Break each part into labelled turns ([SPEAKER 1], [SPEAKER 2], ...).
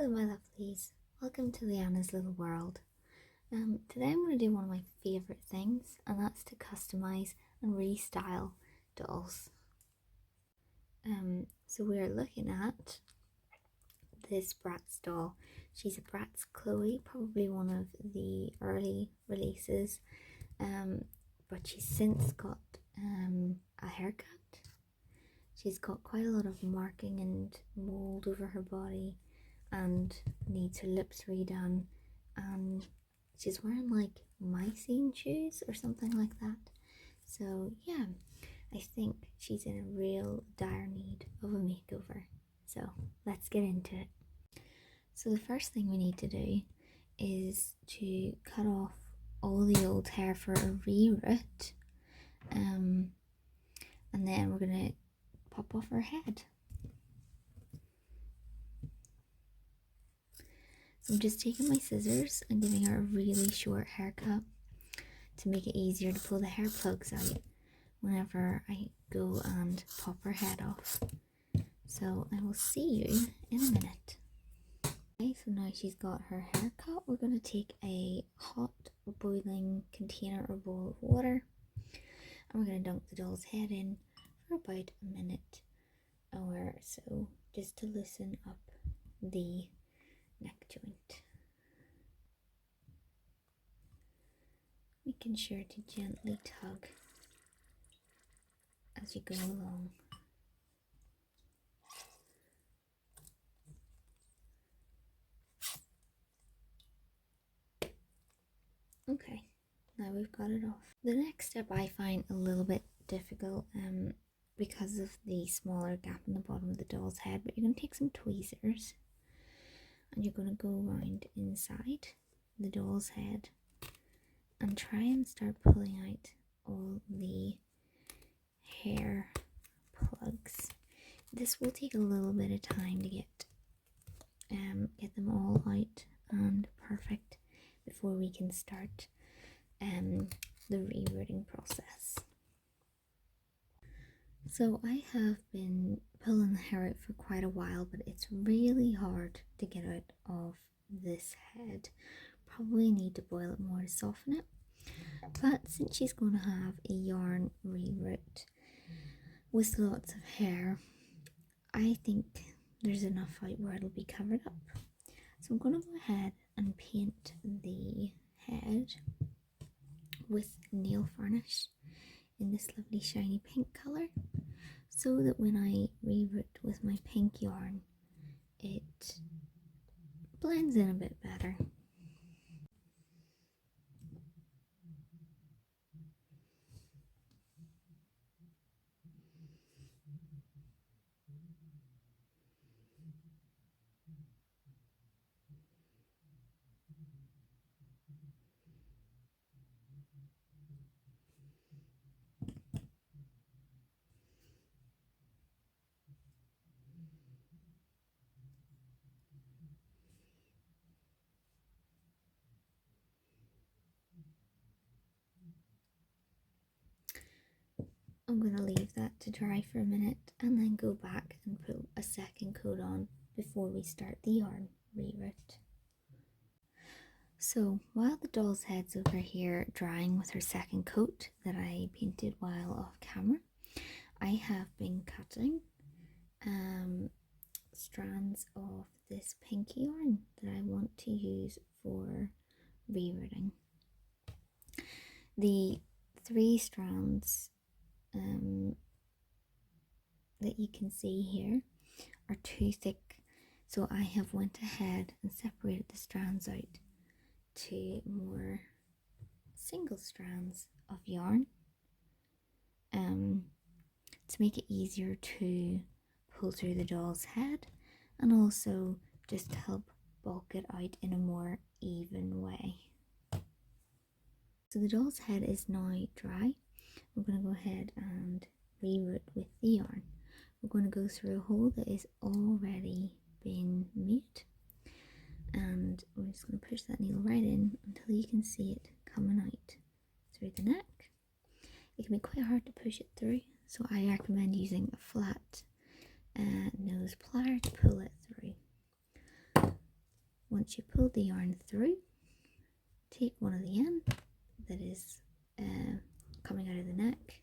[SPEAKER 1] Hello my lovelies, welcome to Leanna's little world. Today I'm going to do one of my favourite things, and that's to customise and restyle dolls. So we're looking at this Bratz doll. She's a Bratz Cloe, probably one of the early releases, but she's since got a haircut. She's got quite a lot of marking and mould over her body and needs her lips redone, and she's wearing like mycene shoes or something like that. So yeah, I think she's in a real dire need of a makeover. So let's get into it. So the first thing we need to do is to cut off all the old hair for a reroot, and then we're gonna pop off her head. So I'm just taking my scissors and giving her a really short haircut to make it easier to pull the hair plugs out whenever I go and pop her head off. So I will see you in a minute. Okay, so now she's got her hair cut, we're going to take a hot or boiling container or bowl of water, and we're going to dunk the doll's head in for about a minute or so, just to loosen up the neck joint. Making sure to gently tug as you go along. Okay, now we've got it off. The next step I find a little bit difficult because of the smaller gap in the bottom of the doll's head, but you're going to take some tweezers and you're going to go around inside the doll's head and try and start pulling out all the hair plugs. This will take a little bit of time to get them all out and perfect before we can start the rerooting process. So I have been pulling the hair out for quite a while, but it's really hard to get out of this head. Probably need to boil it more to soften it, but since she's going to have a yarn reroot with lots of hair, I think there's enough out where it'll be covered up. So I'm going to go ahead and paint the head with nail varnish in this lovely shiny pink colour, so that when I reroot with my pink yarn it blends in a bit better. I'm going to leave that to dry for a minute and then go back and put a second coat on before we start the yarn reroot. So while the doll's head's over here drying with her second coat that I painted while off camera, I have been cutting strands of this pink yarn that I want to use for rerooting. The 3 strands that you can see here are too thick, so I have went ahead and separated the strands out to more single strands of yarn to make it easier to pull through the doll's head, and also just to help bulk it out in a more even way. So the doll's head is now dry. I'm going to go ahead and reroot with the yarn. We're going to go through a hole that is already been made, and we're just going to push that needle right in until you can see it coming out through the neck. It can be quite hard to push it through, so I recommend using a flat nose plier to pull it through. once you pull the yarn through, take one of the end that is coming out of the neck,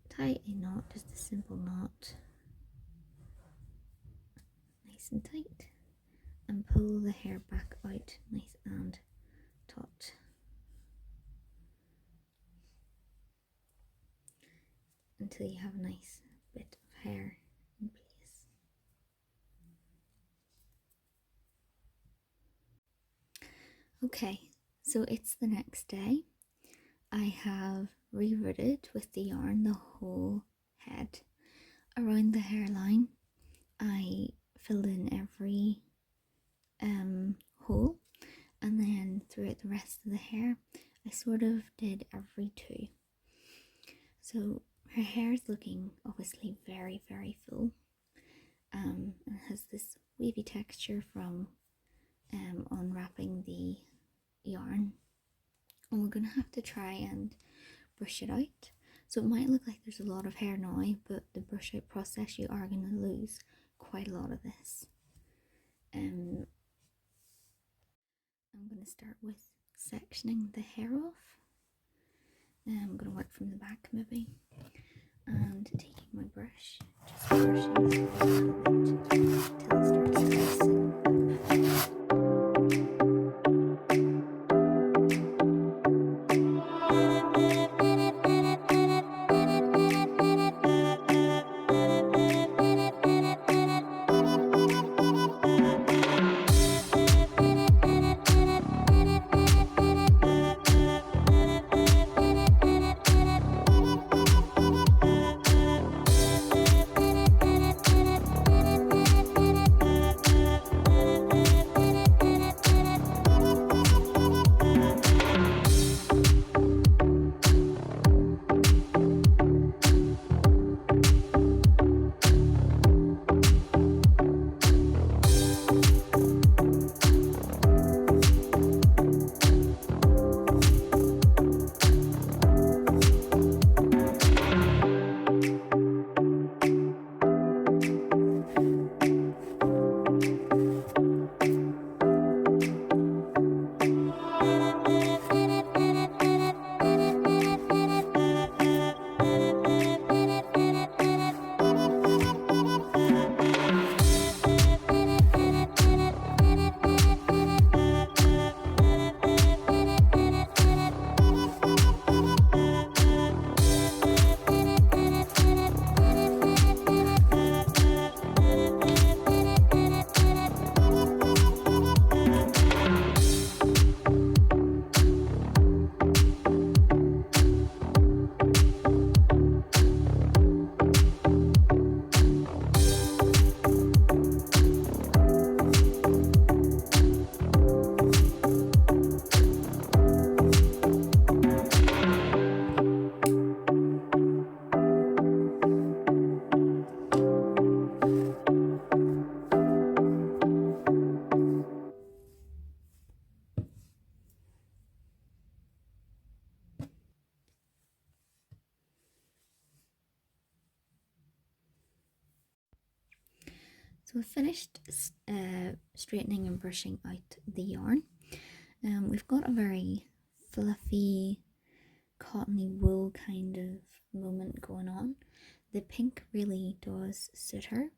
[SPEAKER 1] tie a knot, just a simple knot, nice and tight, and pull the hair back out nice and taut. Until you have a nice bit of hair in place. Okay, so it's the next day. I have rerooted with the yarn the whole head. Around the hairline, I filled in every hole, and then throughout the rest of the hair, I sort of did every two. So her hair is looking obviously very, very full. And it has this wavy texture from unwrapping the yarn. And we're going to have to try and brush it out. So it might look like there's a lot of hair now, but the brush out process, you are going to lose quite a lot of this. I'm going to start with sectioning the hair off. I'm going to work from the back maybe, and taking my brush, just brushing this a little bit till it starts creasing. So we've finished straightening and brushing out the yarn. We've got a very fluffy, cottony wool kind of moment going on. The pink really does suit her.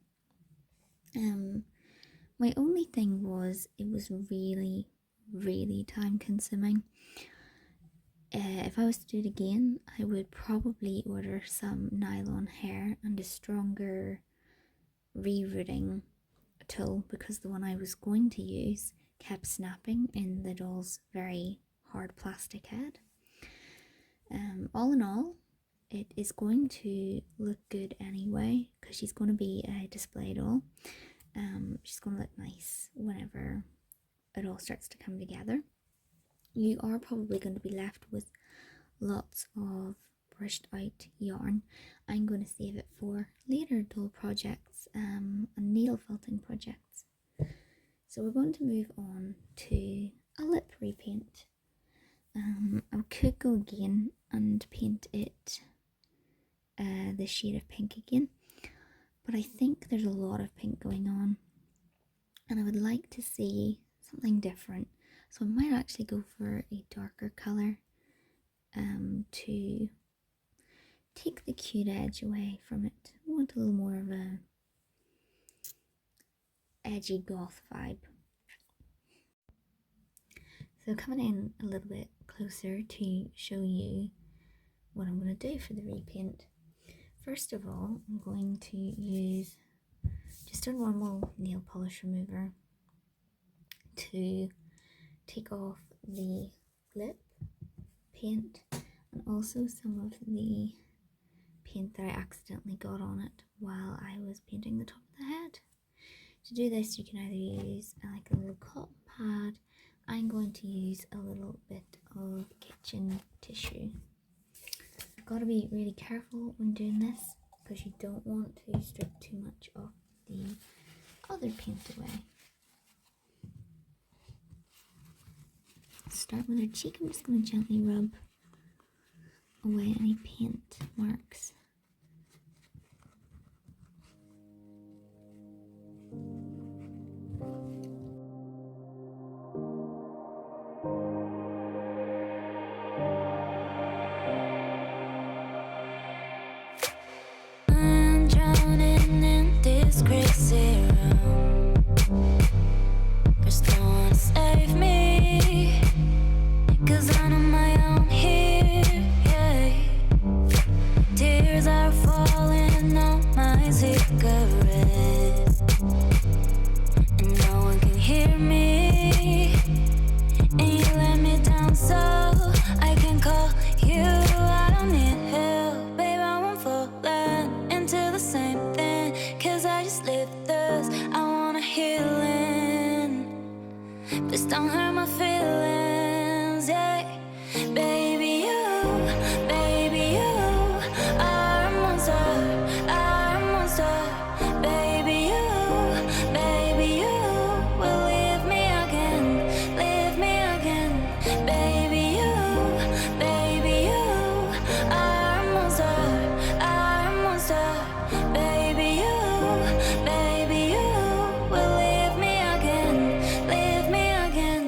[SPEAKER 1] My only thing was it was really, really time consuming. If I was to do it again, I would probably order some nylon hair and a stronger rerooting tool, because the one I was going to use kept snapping in the doll's very hard plastic head. All in all, it is going to look good anyway, because she's going to be a display doll. She's going to look nice whenever it all starts to come together. You are probably going to be left with lots of brushed out yarn. I'm going to save it for later doll projects and needle felting projects. So we're going to move on to a lip repaint. I could go again and paint it the shade of pink again, but I think there's a lot of pink going on, and I would like to see something different. So I might actually go for a darker colour to take the cute edge away from it. I want a little more of a edgy goth vibe. So coming in a little bit closer to show you what I'm going to do for the repaint. First of all, I'm going to use just a normal nail polish remover to take off the lip paint and also some of the paint that I accidentally got on it while I was painting the top of the head. To do this, you can either use like a little cotton pad. I'm going to use a little bit of kitchen tissue. You've got to be really careful when doing this because you don't want to strip too much of the other paint away. Start with our cheek. I'm just going to gently rub away any paint marks.
[SPEAKER 2] I'm drowning in this crazy room. There's no one to save me, 'cause I'm on my own here, yeah. Tears are falling on my cigarette, and no one can hear me. And you let me down so I can call you. I don't need help, babe, I won't fall into the same thing, 'cause I just live this. I want a healing. Please don't hurt my feelings, yeah. Baby, you are a monster, are a monster. Baby, you will leave me again, leave me again. Baby, you are a monster, are a monster. Baby, you will leave me again, leave me again. Leave me again.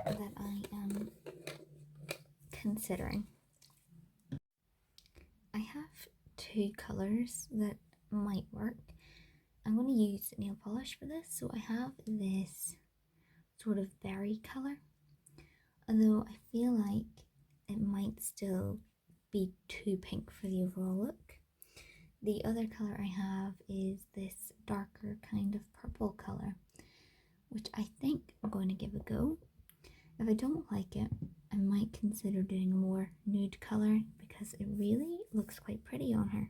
[SPEAKER 1] That I am considering. I have two colours that might work. I'm going to use nail polish for this, so I have this sort of berry colour, although I feel like it might still be too pink for the overall look. The other colour I have is this darker kind of purple colour, which I think I'm going to give a go. If I don't like it, I might consider doing a more nude colour because it really looks quite pretty on her.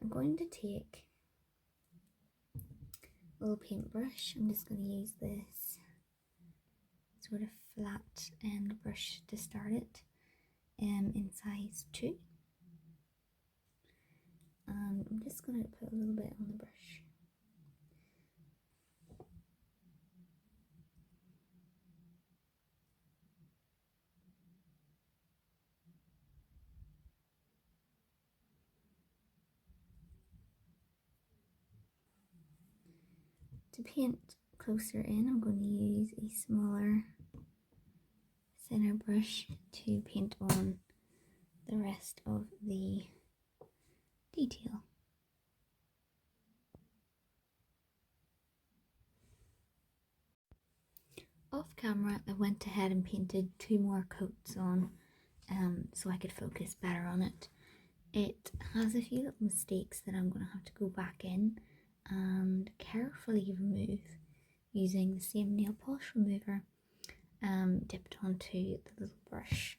[SPEAKER 1] I'm going to take a little paintbrush. I'm just going to use this sort of flat end brush to start it in size 2. And I'm just going to put a little bit on the brush. To paint closer in, I'm going to use a smaller center brush to paint on the rest of the detail. Off camera, I went ahead and painted 2 more coats on so I could focus better on it. It has a few little mistakes that I'm going to have to go back in and carefully remove using the same nail polish remover dipped onto the little brush.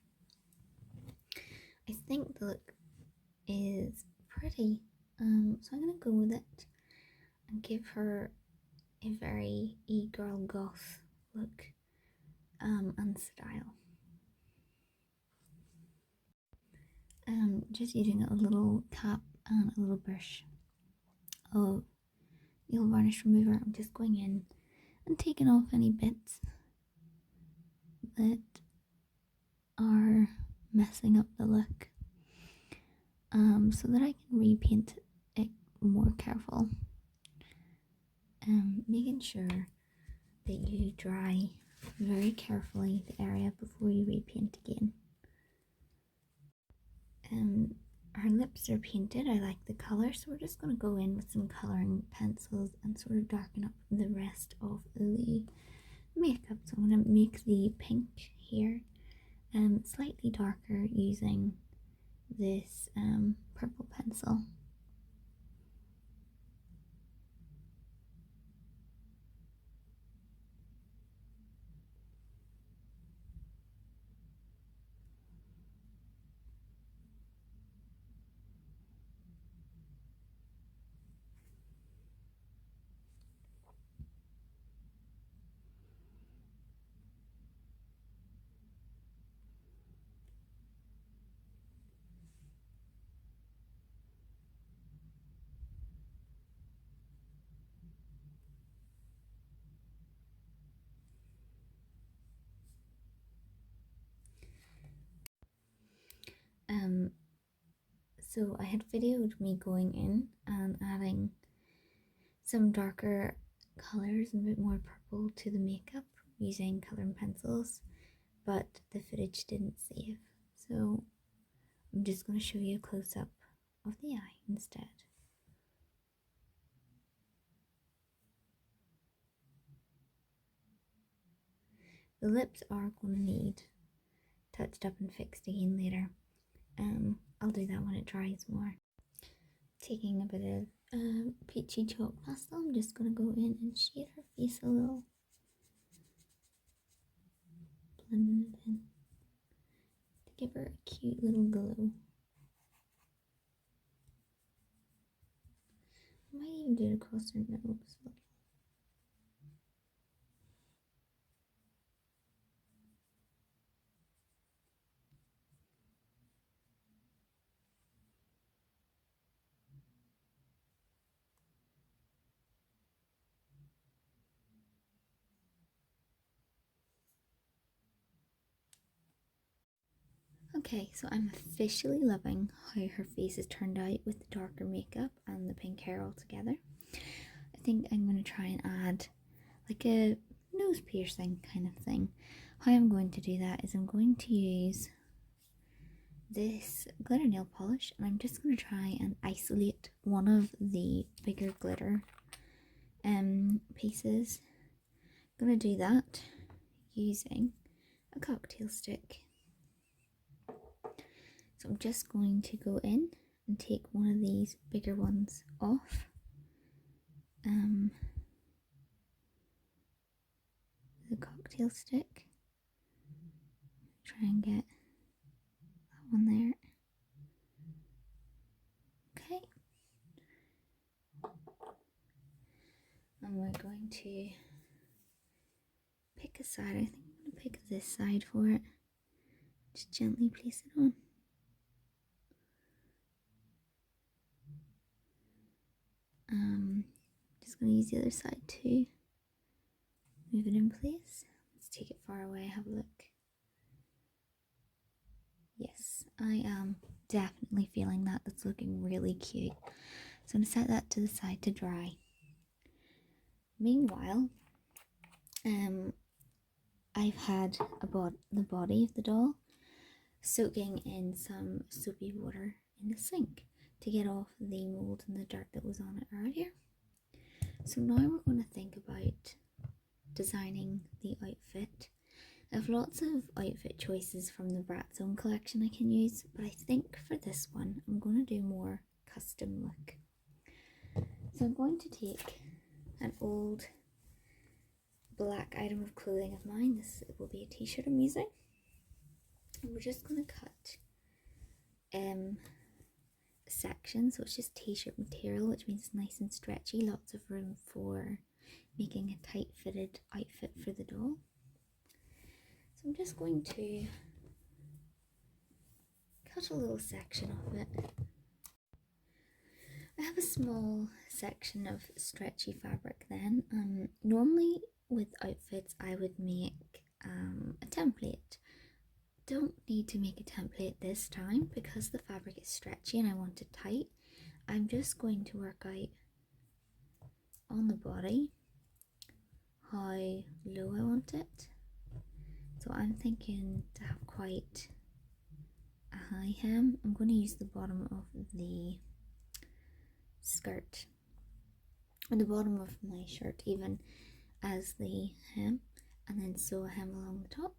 [SPEAKER 1] I think the look is pretty, so I'm going to go with it and give her a very e-girl goth look and style. Just using a little cap and a little brush of nail varnish remover, I'm just going in and taking off any bits that are messing up the look, so that I can repaint it more careful. Making sure that you dry very carefully the area before you repaint again. Her lips are painted. I like the colour, so we're just going to go in with some colouring pencils and sort of darken up the rest of the makeup. So I'm going to make the pink here slightly darker using this purple pencil. So I had videoed me going in and adding some darker colours and a bit more purple to the makeup using colouring pencils, but the footage didn't save. So I'm just going to show you a close-up of the eye instead. The lips are going to need touched up and fixed again later. I'll do that when it dries more. Taking a bit of peachy chalk pastel, I'm just going to go in and shade her face a little. Blending it in to give her a cute little glow. I might even do it across her nose. Okay, so I'm officially loving how her face has turned out with the darker makeup and the pink hair all together. I think I'm going to try and add like a nose piercing kind of thing. How I'm going to do that is I'm going to use this glitter nail polish and I'm just going to try and isolate one of the bigger glitter pieces. I'm going to do that using a cocktail stick. So I'm just going to go in and take one of these bigger ones off. The cocktail stick. Try and get that one there. Okay. And we're going to pick a side. I think I'm going to pick this side for it. Just gently place it on. Just going to use the other side too. Move it in place. Let's take it far away, have a look. Yes, I am definitely feeling that. That's looking really cute. So I'm going to set that to the side to dry. Meanwhile, I've had the body of the doll soaking in some soapy water in the sink to get off the mold and the dirt that was on it earlier. So now we're going to think about designing the outfit, I have lots of outfit choices from the Bratz own collection I can use, but I think for this one I'm going to do more custom look. So I'm going to take an old black item of clothing of mine. This will be a t-shirt I'm using. And we're just going to cut a section, so it's just t-shirt material, which means it's nice and stretchy, lots of room for making a tight fitted outfit for the doll. So I'm just going to cut a little section of it. I have a small section of stretchy fabric then. Normally with outfits I would make a template. Don't need to make a template this time because the fabric is stretchy and I want it tight. I'm just going to work out on the body how low I want it. So I'm thinking to have quite a high hem. I'm going to use the bottom of the skirt, or the bottom of my shirt even, as the hem, and then sew a hem along the top.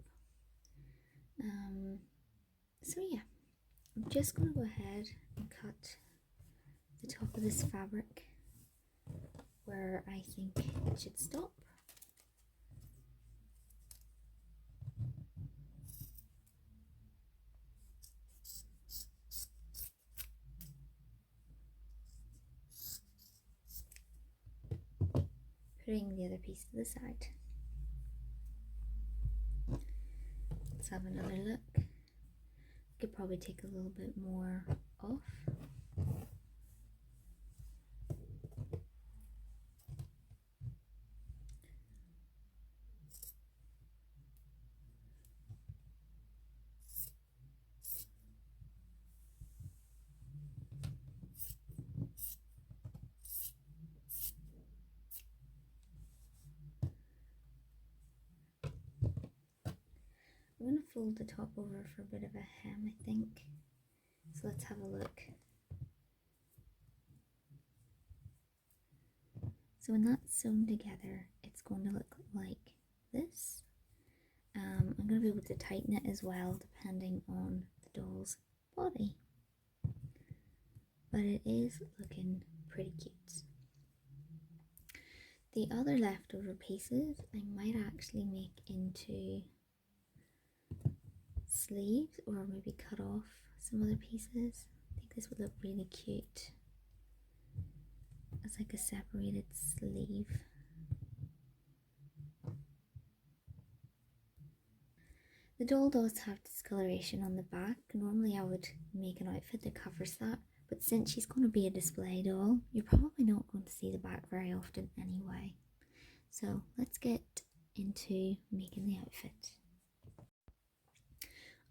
[SPEAKER 1] So yeah, I'm just going to go ahead and cut the top of this fabric where I think it should stop. Putting the other piece to the side. Let's have another look. Could probably take a little bit more off. I'm going to fold the top over for a bit of a hem, I think. So let's have a look. So when that's sewn together, it's going to look like this. I'm going to be able to tighten it as well, depending on the doll's body. But it is looking pretty cute. The other leftover pieces I might actually make into sleeves, or maybe cut off some other pieces. I think this would look really cute as like a separated sleeve. The doll does have discoloration on the back. Normally I would make an outfit that covers that, but since she's going to be a display doll, you're probably not going to see the back very often anyway. So let's get into making the outfit.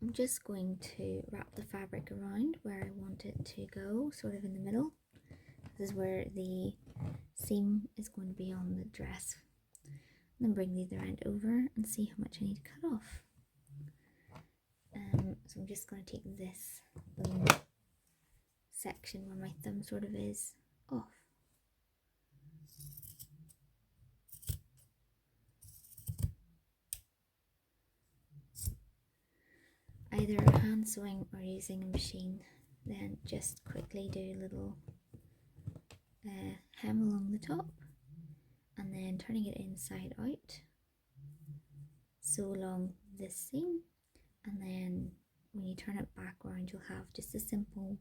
[SPEAKER 1] I'm just going to wrap the fabric around where I want it to go, sort of in the middle. This is where the seam is going to be on the dress. And then bring the other end over and see how much I need to cut off. So I'm just going to take this little section where my thumb sort of is off. Either hand sewing or using a machine, then just quickly do a little hem along the top and then turning it inside out, sew along this seam, and then when you turn it back around you'll have just a simple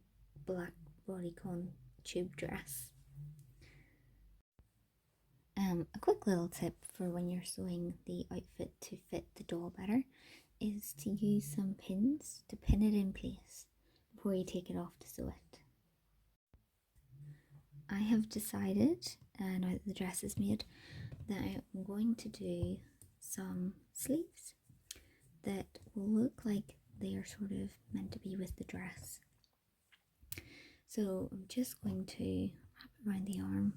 [SPEAKER 1] black bodycon tube dress. A quick little tip for when you're sewing the outfit to fit the doll better is to use some pins to pin it in place before you take it off to sew it. I have decided, now that the dress is made, that I'm going to do some sleeves that will look like they are sort of meant to be with the dress. So I'm just going to wrap it around the arm,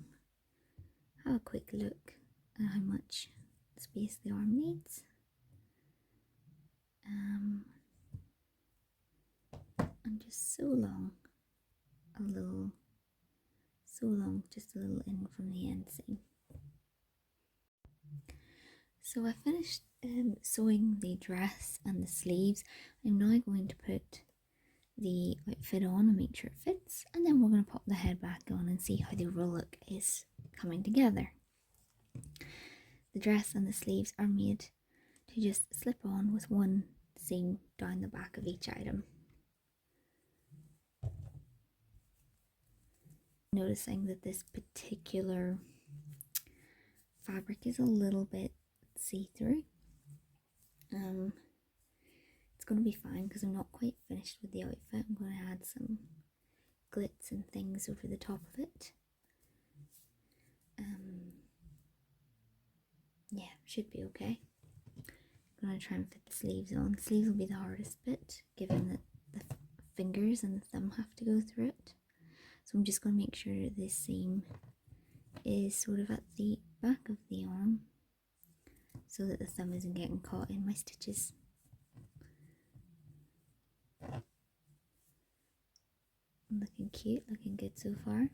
[SPEAKER 1] have a quick look at how much space the arm needs, and just sew along just a little in from the end seam. So I finished sewing the dress and the sleeves, I'm now going to put the outfit on and make sure it fits, and then we're going to pop the head back on and see how the overall look is coming together. The dress and the sleeves are made to just slip on with one seam down the back of each item. Noticing that this particular fabric is a little bit see-through. It's going to be fine because I'm not quite finished with the outfit. I'm going to add some glitz and things over the top of it. Yeah, should be okay. I'm going to try and fit the sleeves on. The sleeves will be the hardest bit, given that the fingers and the thumb have to go through it. So I'm just going to make sure this seam is sort of at the back of the arm so that the thumb isn't getting caught in my stitches. Looking cute, looking good so far.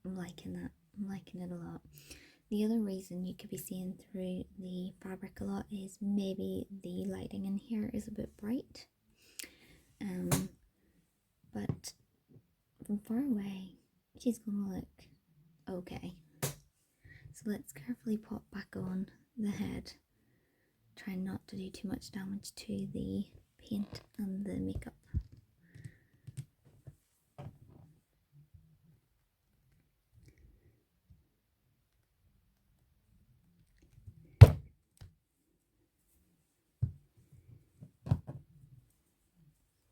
[SPEAKER 1] I'm liking that. I'm liking it a lot. The other reason you could be seeing through the fabric a lot is maybe the lighting in here is a bit bright. But from far away, she's gonna look okay. So let's carefully pop back on the head. Try not to do too much damage to the paint and the makeup.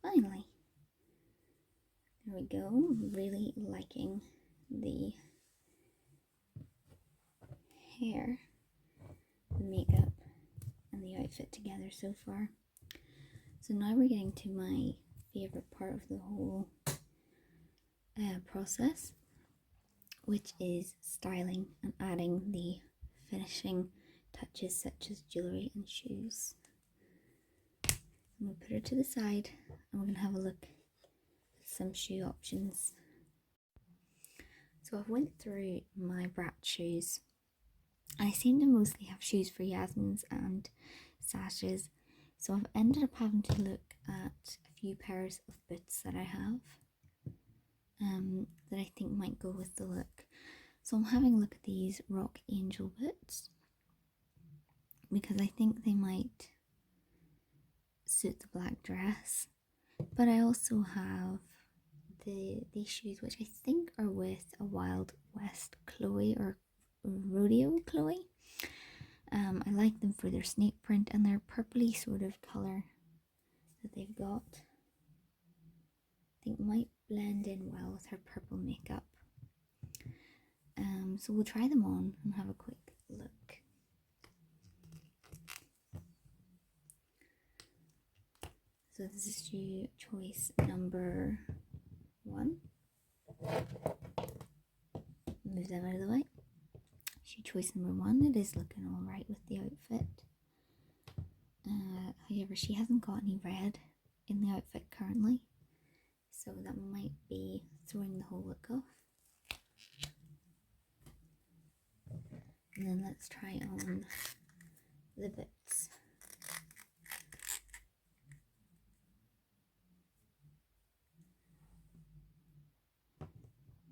[SPEAKER 1] Finally, there we go. Really liking the hair, the makeup, and the outfit together so far. So now we're getting to my favorite part of the whole process, which is styling and adding the finishing touches such as jewellery and shoes. I'm going to put her to the side and we're going to have a look at some shoe options. So I've went through my Bratz shoes. I seem to mostly have shoes for Yasmin's and Sasha's, so I've ended up having to look at a few pairs of boots that I have that I think might go with the look. So I'm having a look at these Rock Angel boots because I think they might suit the black dress, but I also have these shoes which I think are with a Wild West Cloe or Rodeo Cloe. I like them for their snake print and their purpley sort of colour that they've got. I think might blend in well with her purple makeup. So we'll try them on and have a quick look. So this is shoe choice number 1. Move them out of the way. Shoe choice number 1. It is looking alright with the outfit. However, she hasn't got any red in the outfit currently, so that might be throwing the whole look off. And then let's try on the boots.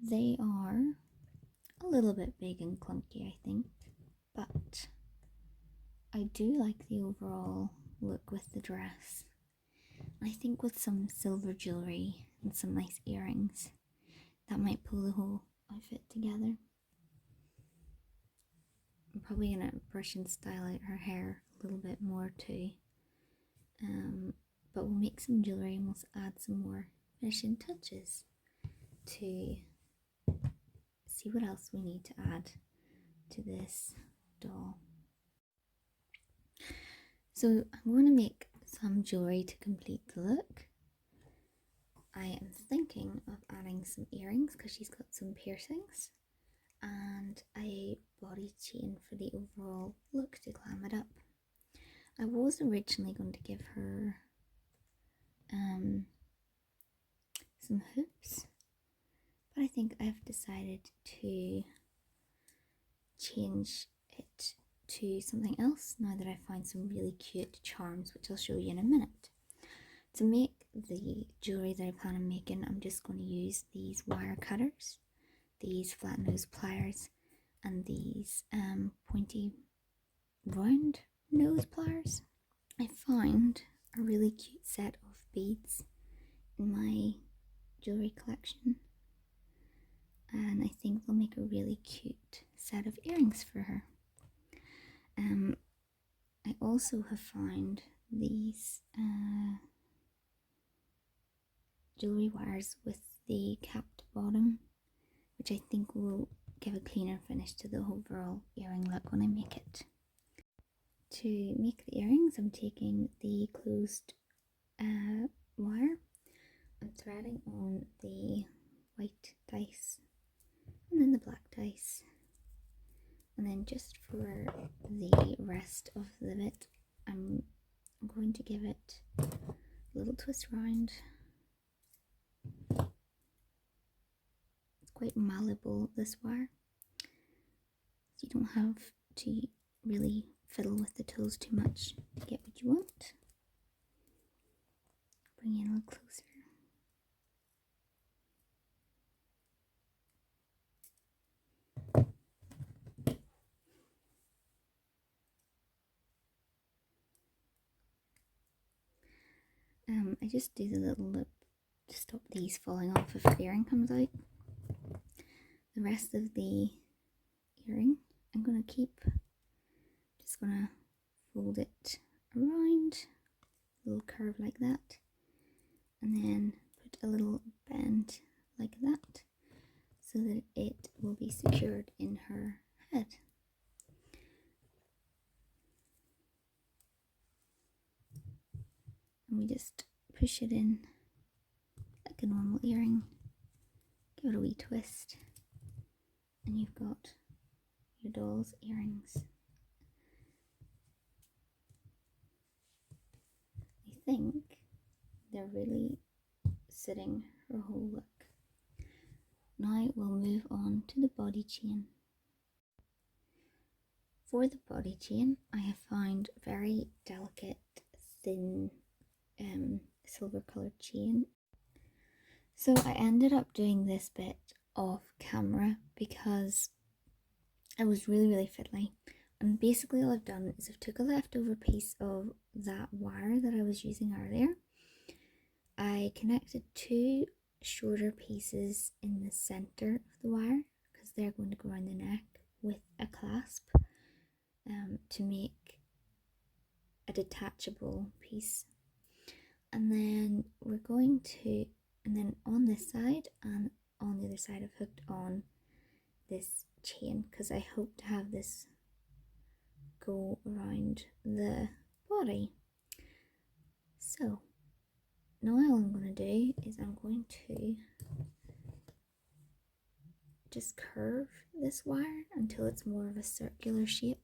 [SPEAKER 1] They are a little bit big and clunky, I think, but I do like the overall look with the dress. I think with some silver jewellery and some nice earrings, that might pull the whole outfit together. I'm probably going to brush and style out her hair a little bit more too. But we'll make some jewellery and we'll add some more finishing touches to see what else we need to add to this doll. So I'm going to make some jewellery to complete the look. I am thinking of adding some earrings because she's got some piercings and a body chain for the overall look to glam it up. I was originally going to give her some hoops, but I think I've decided to change it to something else now that I find some really cute charms, which I'll show you in a minute. To make the jewellery that I plan on making, I'm just going to use these wire cutters, these flat nose pliers, and these pointy round nose pliers. I found a really cute set of beads in my jewellery collection, and I think they'll make a really cute set of earrings for her. I also have found these jewellery wires with the capped bottom, which I think will give a cleaner finish to the overall earring look when I make it. To make the earrings, I'm taking the closed wire, I'm threading on the white dice and then the black dice, and then just for the rest of the bit I'm going to give it a little twist round. It's quite malleable, this wire, so you don't have to really fiddle with the tools too much to get what you want. Bring it in a little closer. I just do the little loop to stop these falling off if the earring comes out. The rest of the earring I'm going to keep, just going to fold it around, a little curve like that, and then put a little bend like that so that it will be secured in her head. And we just push it in like a normal earring, give it a wee twist, and you've got your doll's earrings. I think they're really sitting her whole look. Now we'll move on to the body chain. For the body chain, I have found very delicate, thin, silver coloured chain. So I ended up doing this bit off camera because I was really fiddly, and basically all I've done is I've took a leftover piece of that wire that I was using earlier. I connected two shorter pieces in the center of the wire because they're going to go around the neck with a clasp to make a detachable piece. And then we're going to, and then on this side and on the other side I've hooked on this chain because I hope to have this go around the body. So now all I'm going to do is I'm going to just curve this wire until it's more of a circular shape.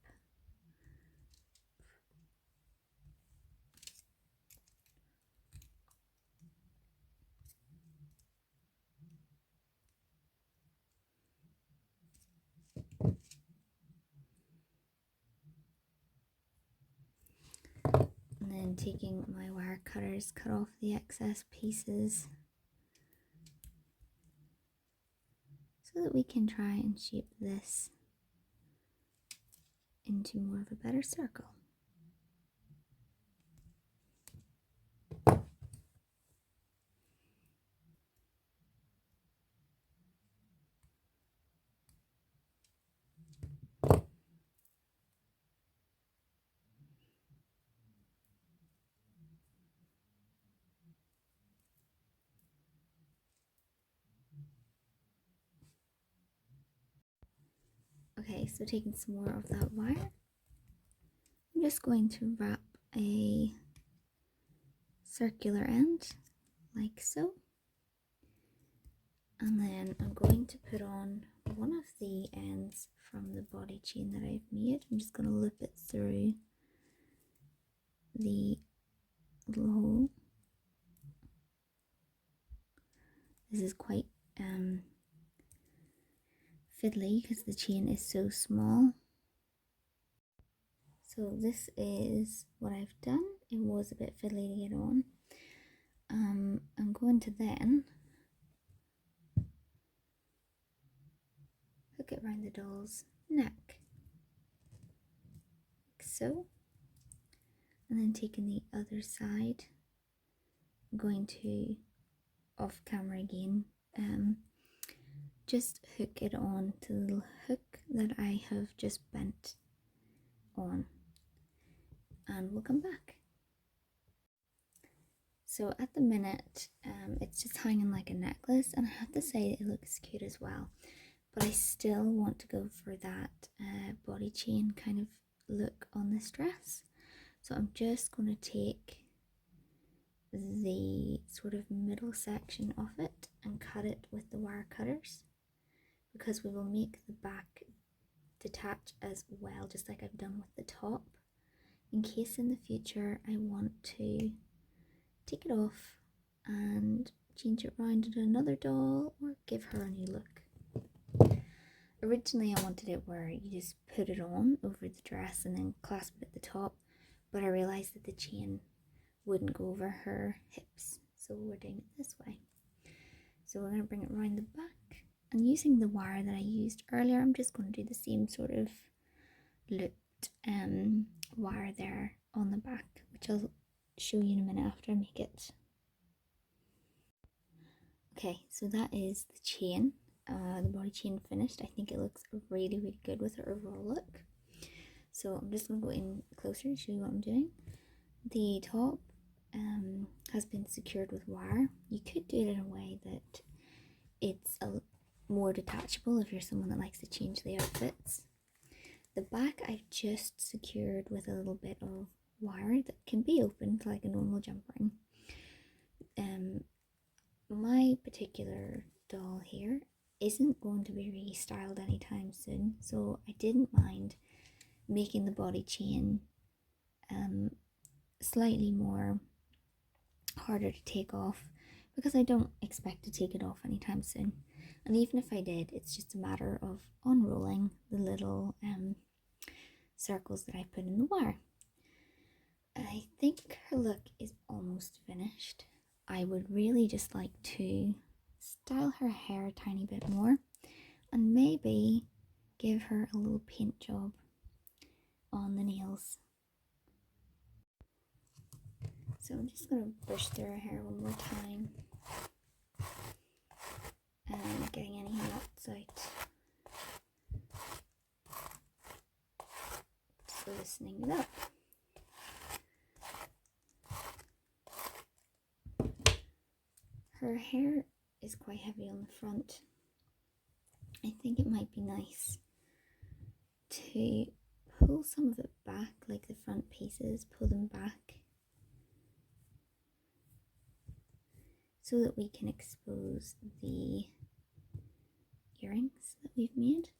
[SPEAKER 1] And then taking my wire cutters, cut off the excess pieces so that we can try and shape this into more of a better circle. Okay, so taking some more of that wire, I'm just going to wrap a circular end like so, and then I'm going to put on one of the ends from the body chain that I've made. I'm just going to loop it through the little hole, This is quite fiddly because the chain is so small. So this is what I've done. It was a bit fiddly to get on. I'm going to then hook it around the doll's neck, like so. And then taking the other side, I'm going to, off camera again, just hook it on to the little hook that I have just bent on, and we'll come back. So at the minute, it's just hanging like a necklace, and I have to say it looks cute as well, but I still want to go for that body chain kind of look on this dress. So I'm just going to take the sort of middle section of it and cut it with the wire cutters, because we will make the back detach as well, just like I've done with the top, in case in the future I want to take it off and change it around into another doll or give her a new look. Originally I wanted it where you just put it on over the dress and then clasp it at the top, but I realised that the chain wouldn't go over her hips, so we're doing it this way. So we're going to bring it around the back, and using the wire that I used earlier, I'm just going to do the same sort of looped wire there on the back, which I'll show you in a minute after I make it. Okay, so that is the chain, the body chain finished. I think it looks really, really good with her overall look. So I'm just going to go in closer to show you what I'm doing. The top has been secured with wire. You could do it in a way that it's more detachable if you're someone that likes to change the outfits. The back I've just secured with a little bit of wire that can be opened like a normal jump ring. My particular doll here isn't going to be restyled anytime soon, so I didn't mind making the body chain slightly more harder to take off, because I don't expect to take it off anytime soon, and even if I did, it's just a matter of unrolling the little circles that I put in the wire. I think her look is almost finished. I would really just like to style her hair a tiny bit more and maybe give her a little paint job on the nails. So I'm just going to brush through her hair one more time and getting any knots out. Just loosening it up. Her hair is quite heavy on the front. I think it might be nice to pull some of it back, like the front pieces, pull them back, so that we can expose the earrings that we've made,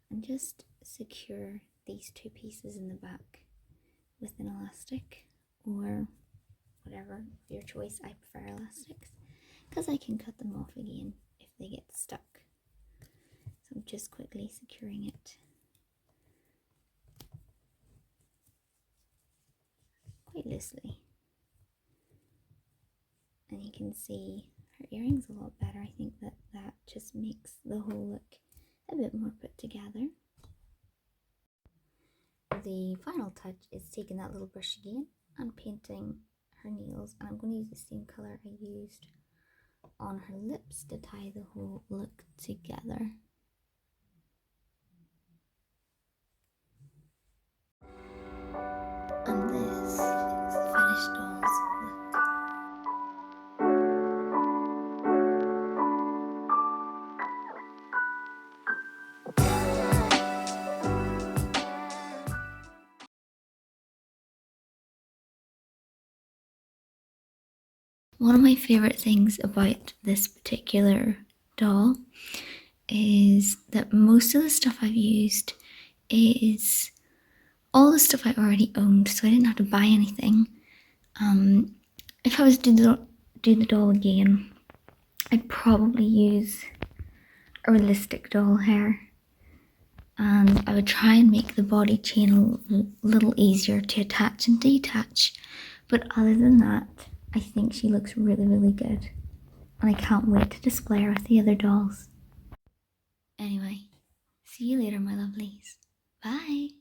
[SPEAKER 1] and just secure these two pieces in the back with an elastic or whatever your choice. I prefer elastics because I can cut them off again if they get stuck. So I'm just quickly securing it quite loosely, and you can see her earrings a lot better. I think that just makes the whole look a bit more put together. The final touch is taking that little brush again and painting her nails, and I'm going to use the same colour I used on her lips to tie the whole look together. And this is the finished doll's look. One of my favourite things about this particular doll is that most of the stuff I've used is all the stuff I already owned, so I didn't have to buy anything. If I was to do the doll again, I'd probably use a realistic doll hair, and I would try and make the body chain a little easier to attach and detach. But other than that, I think she looks really, really good, and I can't wait to display her with the other dolls. Anyway, see you later, my lovelies. Bye!